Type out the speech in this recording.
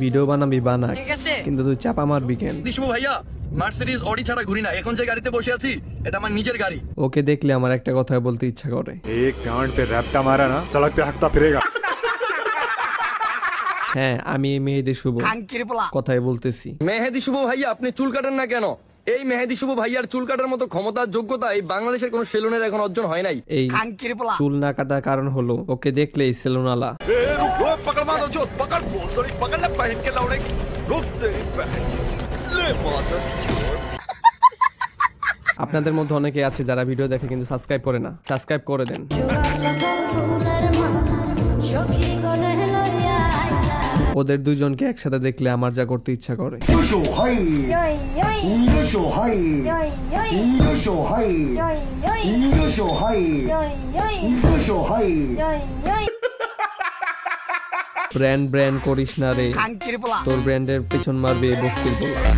Video বানাবি বানা, কিন্তু তুই চাপা মারবি কেন? শুভ ভাইয়া মার্সিডিজ অডি ছাড়া ঘুরি না, এখন যে গাড়িতে বসে আছি এটা আমার নিজের গাড়ি। ওকে দেখলে আমার একটা কথা বলতে ইচ্ছা করে, एक गांड पे रैप्टा मारा ना सड़क पे हकता फिरेगा। হ্যাঁ আমি মেহেদি শুভ কথাই বলতেছি। মেহেদি শুভ ভাইয়া আপনি চুল কাটেন না কেন? এই মেহেদি শুভ ভাইয়ার চুল কাটার মতো ক্ষমতা যোগ্যতা এই বাংলাদেশের কোন সেলুনের এখন অর্জন হয় নাই। এই চুল না কাটার কারণ হলো ওকে দেখলেই সেলুনালা। আপনাদের মধ্যে অনেকে আছে যারা ভিডিও দেখে কিন্তু সাবস্ক্রাইব করে না, সাবস্ক্রাইব করে দেন। ওদের দুইজনকে একসাথে দেখলে আমার যা করতে ইচ্ছা করে। ব্র্যান্ড করিস না রে, তোর ব্র্যান্ডের পেছন মারবে বস্তির পোলা।